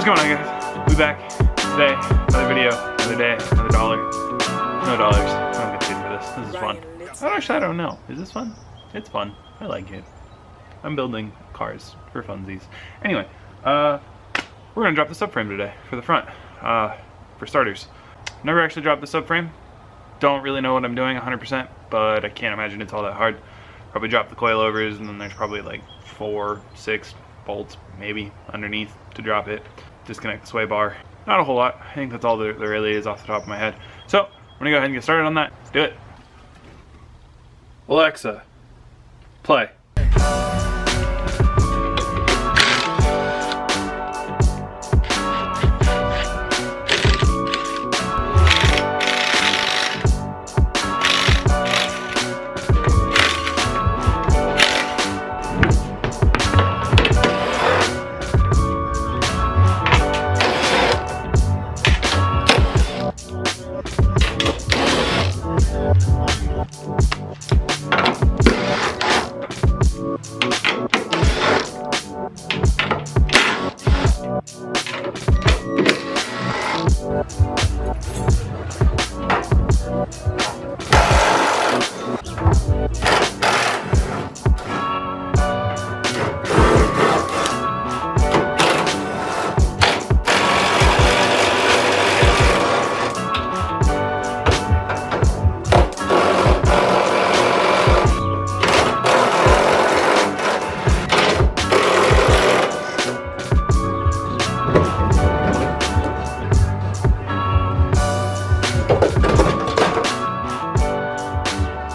going on, guys? We back today, another video, another day, another dollar. No dollars. I'm gonna pay for this. This is fun. I don't know. Is this fun? It's fun. I like it. I'm building cars for funsies. Anyway, we're gonna drop the subframe today for the front. For starters, never actually dropped the subframe. Don't really know what I'm doing 100%, but I can't imagine it's all that hard. Probably drop the coilovers, and then there's probably like 4, 6 bolts maybe underneath to drop it. Disconnect the sway bar. Not a whole lot. I think that's all there really is off the top of my head. So I'm gonna go ahead and get started on that. Let's do it. Alexa, play.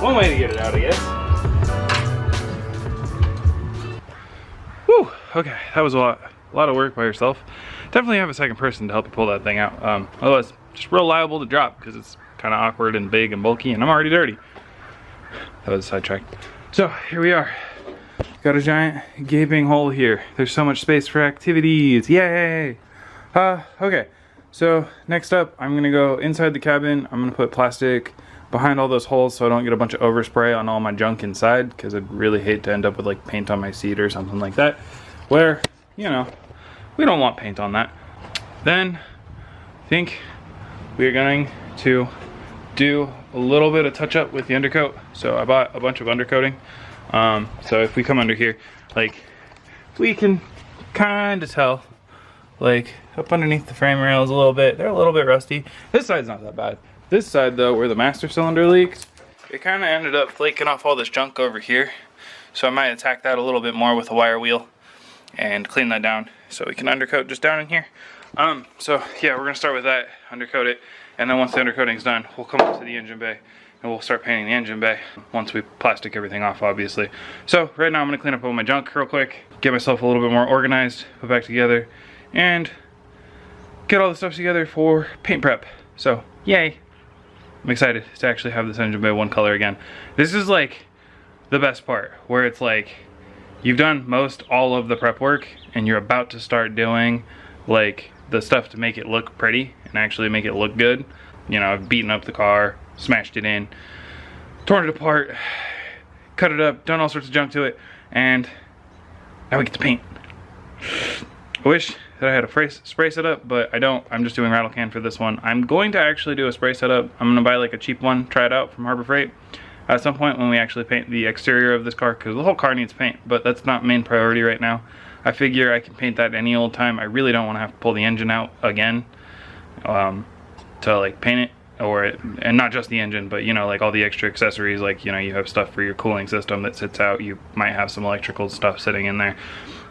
One way to get it out, I guess. Whew, okay, that was a lot of work by yourself. Definitely have a second person to help you pull that thing out. Otherwise, just real liable to drop because it's kind of awkward and big and bulky, and I'm already dirty. That was a sidetrack. So here we are. Got a giant gaping hole here. There's so much space for activities. Yay! Okay. So next up, I'm gonna go inside the cabin. I'm gonna put plastic behind all those holes so I don't get a bunch of overspray on all my junk inside, because I'd really hate to end up with like paint on my seat or something like that, where, you know, we don't want paint on that. Then I think we're going to do a little bit of touch up with the undercoat. So I bought a bunch of undercoating. So if we come under here, like, we can kind of tell, like, up underneath the frame rails a little bit, they're a little bit rusty. This side's not that bad. This side though, where the master cylinder leaked, it kind of ended up flaking off all this junk over here. So I might attack that a little bit more with a wire wheel and clean that down so we can undercoat just down in here. So yeah, we're gonna start with that, undercoat it, and then once the undercoating's done, we'll come up to the engine bay and we'll start painting the engine bay once we plastic everything off, obviously. So right now I'm gonna clean up all my junk real quick, get myself a little bit more organized, put back together, and get all the stuff together for paint prep. So yay. I'm excited to actually have this engine bay one color again. This is like the best part, where it's like you've done most all of the prep work and you're about to start doing like the stuff to make it look pretty and actually make it look good. You know, I've beaten up the car, smashed it in, torn it apart, cut it up, done all sorts of junk to it, and now we get to paint. I wish that I had a spray setup, but I don't. I'm just doing rattle can for this one. I'm going to actually do a spray setup. I'm gonna buy like a cheap one, try it out from Harbor Freight at some point when we actually paint the exterior of this car, because the whole car needs paint, but that's not main priority right now. I figure I can paint that any old time. I really don't want to have to pull the engine out again to like paint it, and not just the engine, but you know, like all the extra accessories, like, you know, you have stuff for your cooling system that sits out, you might have some electrical stuff sitting in there,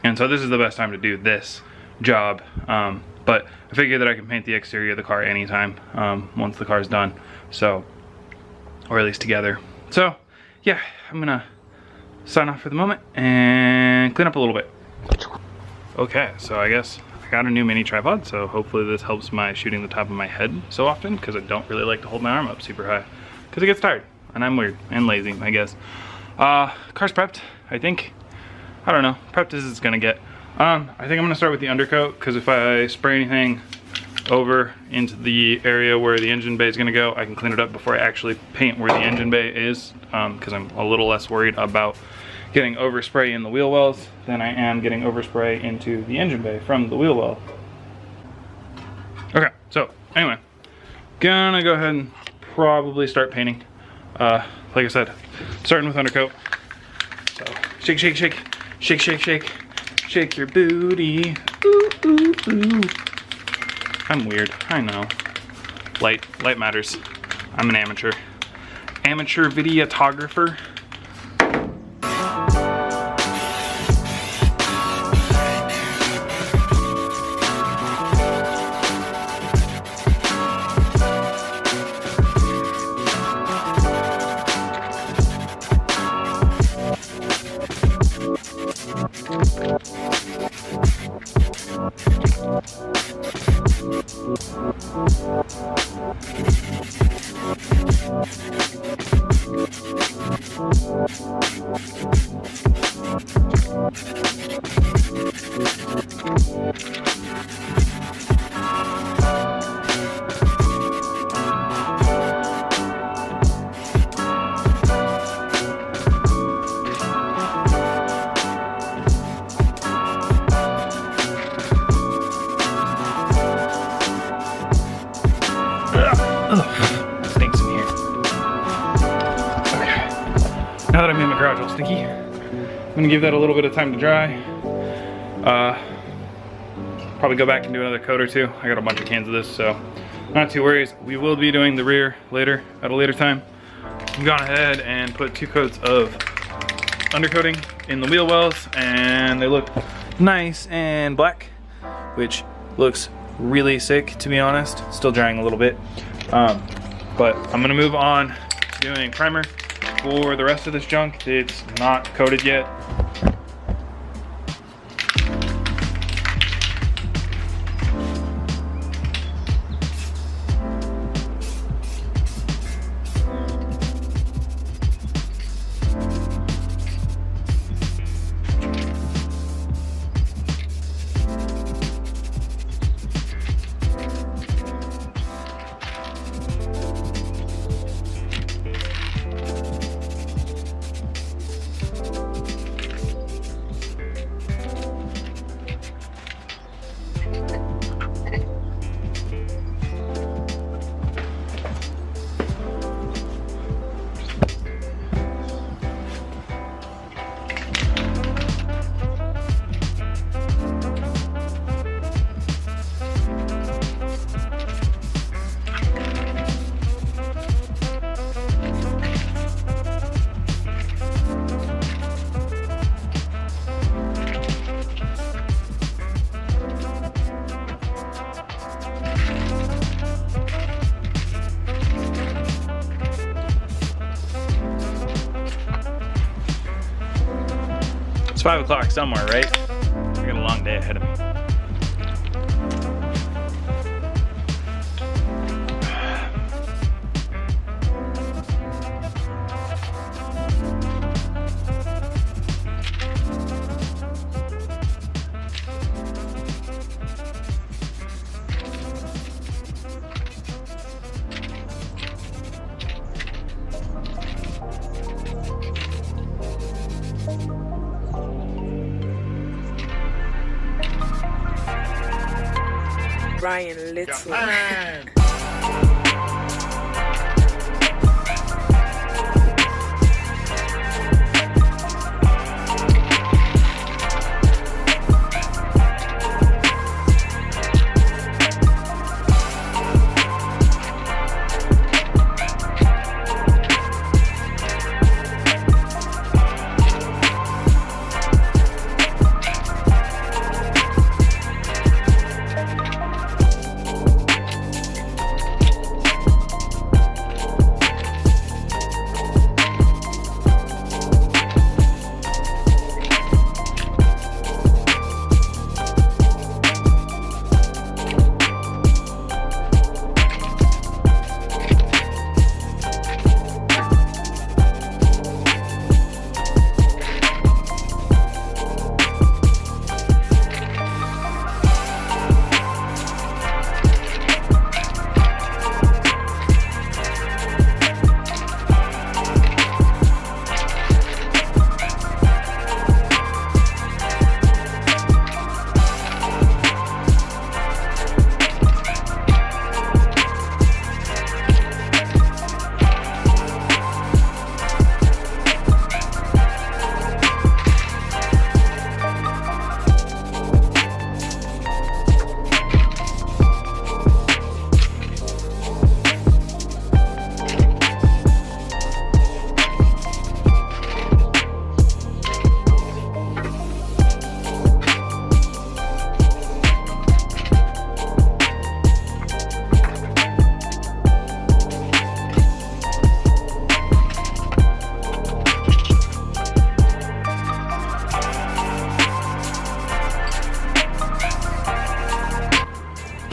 and so this is the best time to do this job. But I figure that I can paint the exterior of the car anytime once the car's done, so, or at least together. So yeah, I'm gonna sign off for the moment and clean up a little bit. Okay, so I guess I got a new mini tripod, so hopefully this helps my shooting the top of my head so often, because I don't really like to hold my arm up super high because it gets tired and I'm weird and lazy, I guess. Car's prepped, I think. I don't know, prepped as it's gonna get. I think I'm gonna start with the undercoat, because if I spray anything over into the area where the engine bay is gonna go, I can clean it up before I actually paint where the engine bay is, because I'm a little less worried about getting overspray in the wheel wells than I am getting overspray into the engine bay from the wheel well. So anyway, gonna go ahead and probably start painting. Like I said, starting with undercoat. So shake, shake, shake, shake, shake, shake, shake your booty. Ooh, ooh, ooh. I'm weird, I know. Light matters. I'm an amateur videographer. Stinks in here. Okay. Now that I'm in the garage all stinky, I'm gonna give that a little bit of time to dry. Probably go back and do another coat or two. I got a bunch of cans of this, so not too worries. We will be doing the rear later, at a later time. I've gone ahead and put 2 coats of undercoating in the wheel wells, and they look nice and black, which looks really sick, to be honest. Still drying a little bit. But I'm gonna move on to doing primer for the rest of this junk. It's not coated yet. It's 5 o'clock somewhere, right? I got a long day ahead of me. Brian Little.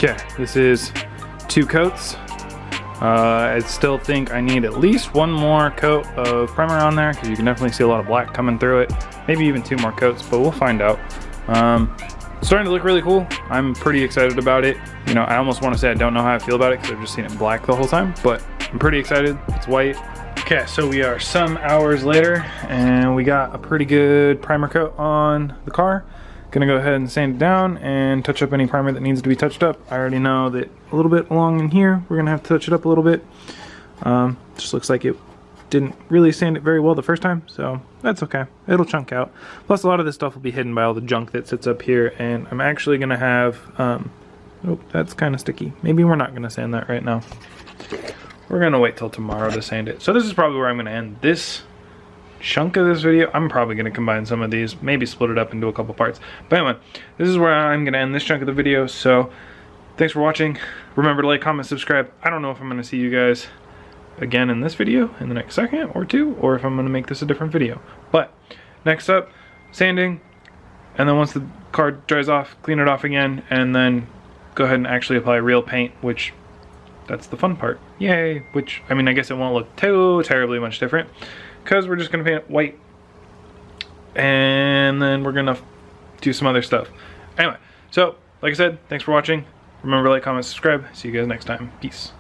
Okay, this is 2 coats. I still think I need at least 1 more coat of primer on there because you can definitely see a lot of black coming through it. Maybe even 2 more coats, but we'll find out. It's starting to look really cool. I'm pretty excited about it. You know, I almost want to say I don't know how I feel about it because I've just seen it black the whole time, but I'm pretty excited. It's white. Okay, so we are some hours later and we got a pretty good primer coat on the car. Gonna go ahead and sand it down and touch up any primer that needs to be touched up. I already know that a little bit along in here, we're gonna have to touch it up a little bit. Just looks like it didn't really sand it very well the first time, so that's okay. It'll chunk out. Plus a lot of this stuff will be hidden by all the junk that sits up here, and I'm actually gonna have, oh, that's kind of sticky. Maybe we're not gonna sand that right now. We're gonna wait till tomorrow to sand it. So this is probably where I'm gonna end this chunk of this video. I'm probably going to combine some of these, maybe split it up into a couple parts. But anyway, this is where I'm going to end this chunk of the video. So thanks for watching. Remember to like, comment, subscribe. I don't know if I'm going to see you guys again in this video in the next second or 2, or if I'm going to make this a different video. But next up, sanding, and then once the car dries off, clean it off again, and then go ahead and actually apply real paint, which that's the fun part. Yay! Which, I mean, I guess it won't look too terribly much different, because we're just going to paint it white and then we're going to do some other stuff. Anyway, so like I said, thanks for watching. Remember to like, comment, subscribe. See you guys next time. Peace.